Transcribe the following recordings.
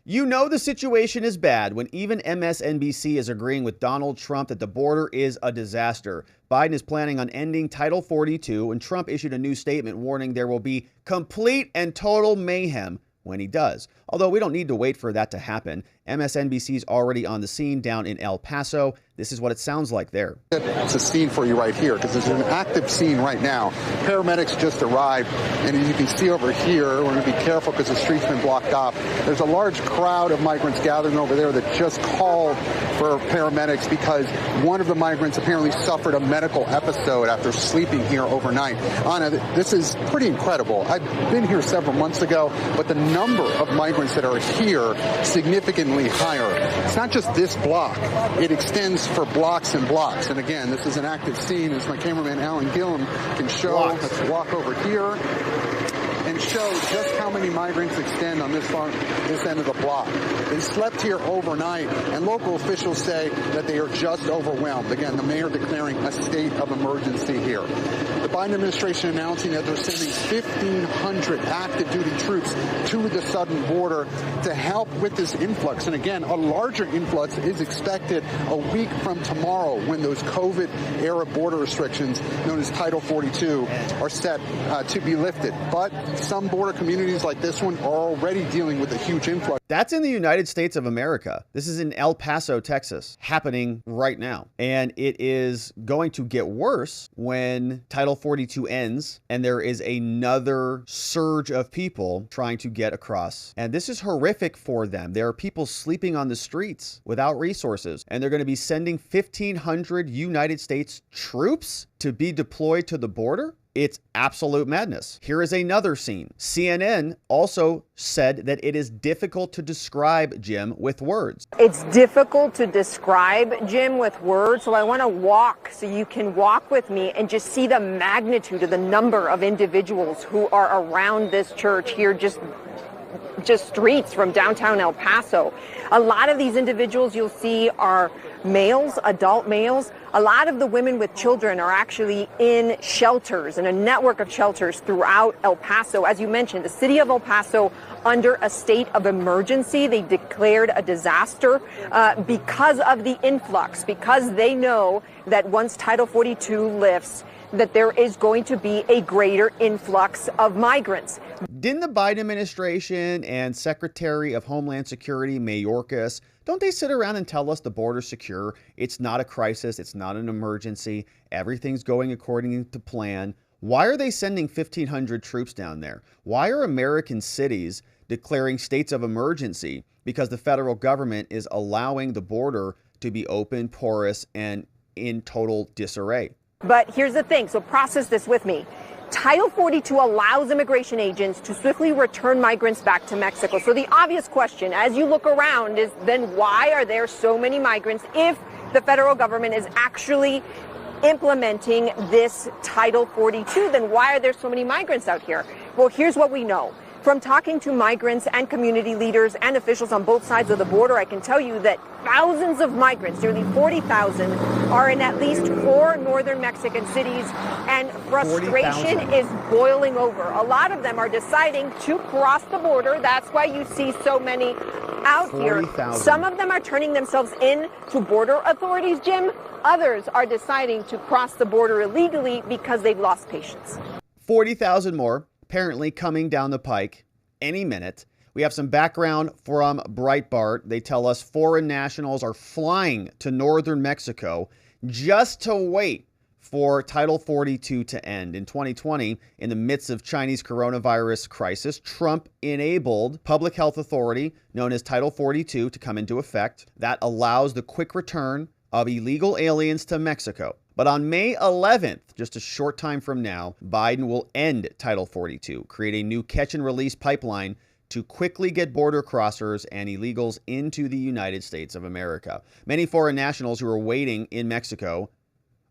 You know the situation is bad when even MSNBC is agreeing with Donald Trump that the border is a disaster. Biden is planning on ending Title 42, and Trump issued a new statement warning there will be complete and total mayhem when he does. Although we don't need to wait for that to happen. MSNBC's already on the scene down in El Paso. This is what it sounds like there. It's a scene for you right here because there's an active scene right now. Paramedics just arrived, and as you can see over here, we're going to be careful because the street's been blocked off. There's a large crowd of migrants gathering over there that just called for paramedics because one of the migrants apparently suffered a medical episode after sleeping here overnight. Anna, this is pretty incredible. I've been here several months ago, but the number of migrants that are here significantly higher. It's not just this block. It extends for blocks and blocks. And again, this is an active scene, as my cameraman Alan Gillum can show. Blocks. Let's walk over here and show just how many migrants extend on this end of the block. They slept here overnight, and local officials say that they are just overwhelmed. Again, the mayor declaring a state of emergency here. The Biden administration announcing that they're sending 1,500 active duty troops to the southern border to help with this influx. And again, a larger influx is expected a week from tomorrow when those COVID-era border restrictions, known as Title 42, are set to be lifted. But some border communities like this one are already dealing with a huge influx. That's in the United States of America. This is in El Paso, Texas, happening right now. And it is going to get worse when Title 42 ends and there is another surge of people trying to get across. And this is horrific for them. There are people sleeping on the streets without resources, and they're going to be sending 1,500 United States troops to be deployed to the border. It's absolute madness. Here is another scene. CNN also said that it is difficult to describe, Jim, with words. It's difficult to describe, Jim, with words. So I want to walk so you can walk with me and just see the magnitude of the number of individuals who are around this church here, just streets from downtown El Paso. A lot of these individuals you'll see are males, adult males. A lot of the women with children are actually in shelters, in a network of shelters throughout El Paso. As you mentioned, the city of El Paso under a state of emergency. They declared a disaster because of the influx, because they know that once Title 42 lifts, that there is going to be a greater influx of migrants. Didn't the Biden administration and Secretary of Homeland Security, Mayorkas, don't they sit around and tell us the border's secure? It's not a crisis. It's not an emergency. Everything's going according to plan. Why are they sending 1,500 troops down there? Why are American cities declaring states of emergency? Because the federal government is allowing the border to be open, porous, and in total disarray. But here's the thing, so process this with me. Title 42 allows immigration agents to swiftly return migrants back to Mexico. So the obvious question, as you look around, is then why are there so many migrants if the federal government is actually implementing this Title 42? Then why are there so many migrants out here? Well, here's what we know. From talking to migrants and community leaders and officials on both sides of the border, I can tell you that thousands of migrants, nearly 40,000, are in at least 4 northern Mexican cities, and frustration is boiling over. A lot of them are deciding to cross the border. That's why you see so many out here. Some of them are turning themselves in to border authorities, Jim. Others are deciding to cross the border illegally because they've lost patience. 40,000 more apparently coming down the pike any minute. We have some background from Breitbart. They tell us foreign nationals are flying to northern Mexico just to wait for Title 42 to end. In 2020, in the midst of Chinese coronavirus crisis, Trump enabled public health authority known as Title 42 to come into effect. That allows the quick return of illegal aliens to Mexico. But on May 11th, just a short time from now, Biden will end Title 42, create a new catch and release pipeline to quickly get border crossers and illegals into the United States of America. Many foreign nationals who are waiting in Mexico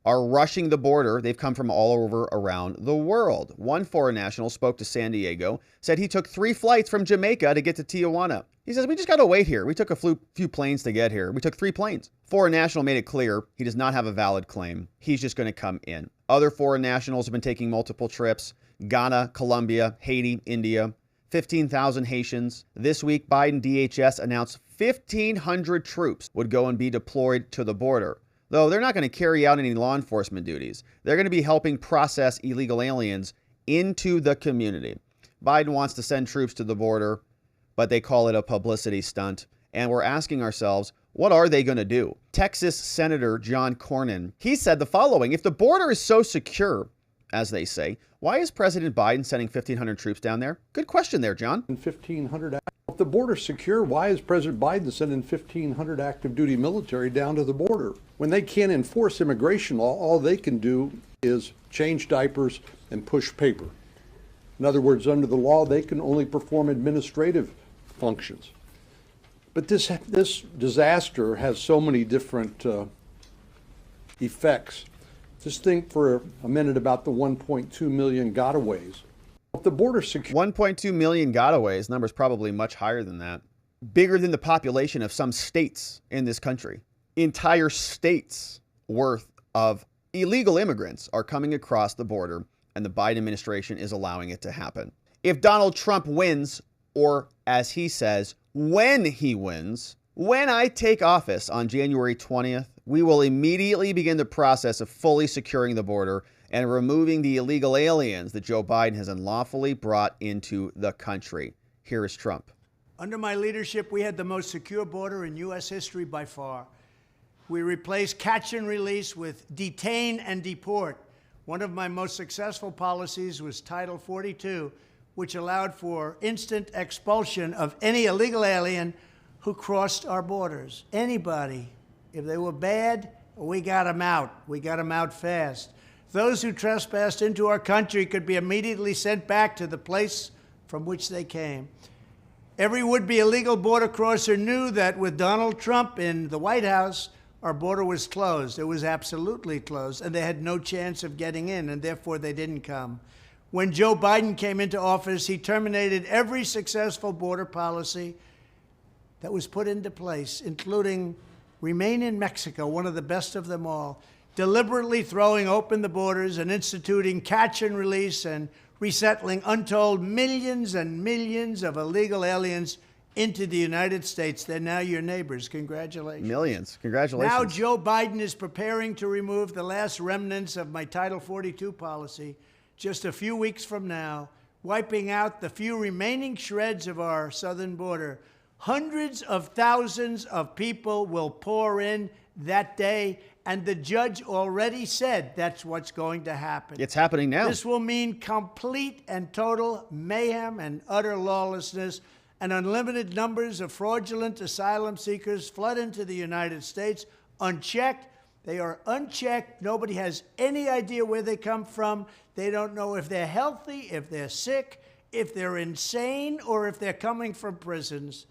are rushing the border. They've come from all over around the world. One foreign national spoke to San Diego, said he took 3 flights from Jamaica to get to Tijuana. He says, we just got to wait here. We took a few planes to get here. We took 3 planes. Foreign national made it clear he does not have a valid claim. He's just going to come in. Other foreign nationals have been taking multiple trips. Ghana, Colombia, Haiti, India. 15,000 Haitians. This week, Biden DHS announced 1,500 troops would go and be deployed to the border. Though they're not going to carry out any law enforcement duties. They're going to be helping process illegal aliens into the community. Biden wants to send troops to the border, but they call it a publicity stunt. And we're asking ourselves, what are they going to do? Texas Senator John Cornyn, he said the following: if the border is so secure, as they say, why is President Biden sending 1,500 troops down there? Good question there, John. 1,500. If the border's secure, why is President Biden sending 1,500 active duty military down to the border? When they can't enforce immigration law, all they can do is change diapers and push paper. In other words, under the law, they can only perform administrative functions. But this disaster has so many different effects. Just think for a minute about the 1.2 million gotaways. If the border secure, 1.2 million gotaways, number's probably much higher than that. Bigger than the population of some states in this country. Entire states worth of illegal immigrants are coming across the border, and the Biden administration is allowing it to happen. If Donald Trump wins, or as he says, when he wins, when I take office on January 20th, we will immediately begin the process of fully securing the border and removing the illegal aliens that Joe Biden has unlawfully brought into the country. Here is Trump. Under my leadership, we had the most secure border in U.S. history by far. We replaced catch and release with detain and deport. One of my most successful policies was Title 42, which allowed for instant expulsion of any illegal alien who crossed our borders. Anybody. If they were bad, we got them out. We got them out fast. Those who trespassed into our country could be immediately sent back to the place from which they came. Every would-be illegal border crosser knew that with Donald Trump in the White House, our border was closed. It was absolutely closed, and they had no chance of getting in, and therefore they didn't come. When Joe Biden came into office, he terminated every successful border policy that was put into place, including Remain in Mexico, one of the best of them all, deliberately throwing open the borders and instituting catch and release and resettling untold millions and millions of illegal aliens into the United States. They're now your neighbors. Congratulations. Millions. Congratulations. Now Joe Biden is preparing to remove the last remnants of my Title 42 policy just a few weeks from now, wiping out the few remaining shreds of our southern border. Hundreds of thousands of people will pour in that day, and the judge already said that's what's going to happen. It's happening now. This will mean complete and total mayhem and utter lawlessness, and unlimited numbers of fraudulent asylum seekers flood into the United States unchecked. They are unchecked. Nobody has any idea where they come from. They don't know if they're healthy, if they're sick, if they're insane, or if they're coming from prisons.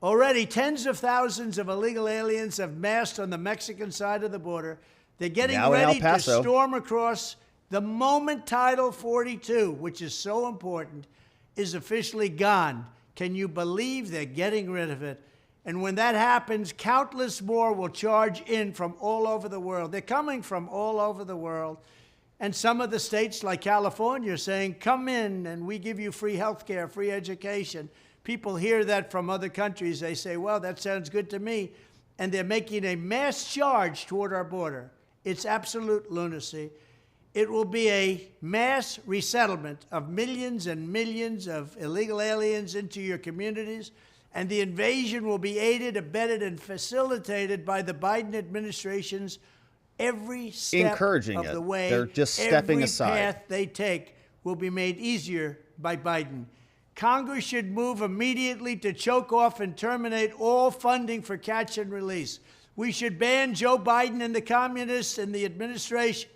Already, tens of thousands of illegal aliens have massed on the Mexican side of the border. They're getting ready to storm across the moment Title 42, which is so important, is officially gone. Can you believe they're getting rid of it? And when that happens, countless more will charge in from all over the world. They're coming from all over the world. And some of the states, like California, are saying, come in and we give you free health care, free education. People hear that from other countries. They say, well, that sounds good to me. And they're making a mass charge toward our border. It's absolute lunacy. It will be a mass resettlement of millions and millions of illegal aliens into your communities. And the invasion will be aided, abetted, and facilitated by the Biden administration's every step of the way. They're just stepping aside. Every path they take will be made easier by Biden. Congress should move immediately to choke off and terminate all funding for catch and release. We should ban Joe Biden and the communists and the administration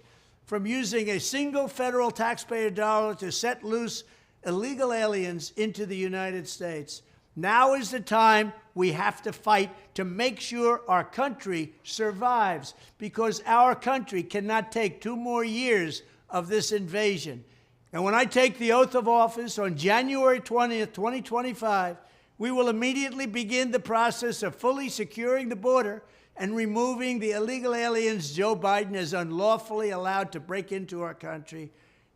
from using a single federal taxpayer dollar to set loose illegal aliens into the United States. Now is the time we have to fight to make sure our country survives, because our country cannot take 2 more years of this invasion. And when I take the oath of office on January 20th, 2025, we will immediately begin the process of fully securing the border and removing the illegal aliens Joe Biden has unlawfully allowed to break into our country.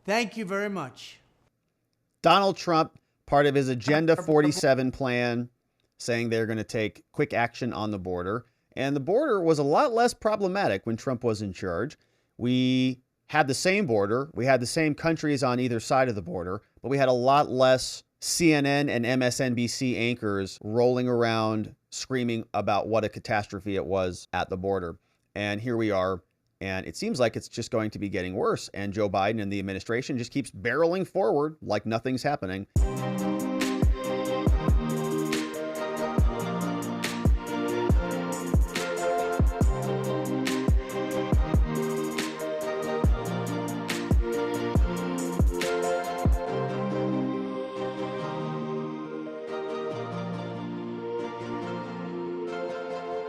Thank you very much. Donald Trump part of his Agenda 47 plan, saying they're going to take quick action on the border. And the border was a lot less problematic when Trump was in charge. We had the same border. We had the same countries on either side of the border, but we had a lot less CNN and MSNBC anchors rolling around screaming about what a catastrophe it was at the border. And here we are. And it seems like it's just going to be getting worse. And Joe Biden and the administration just keeps barreling forward like nothing's happening.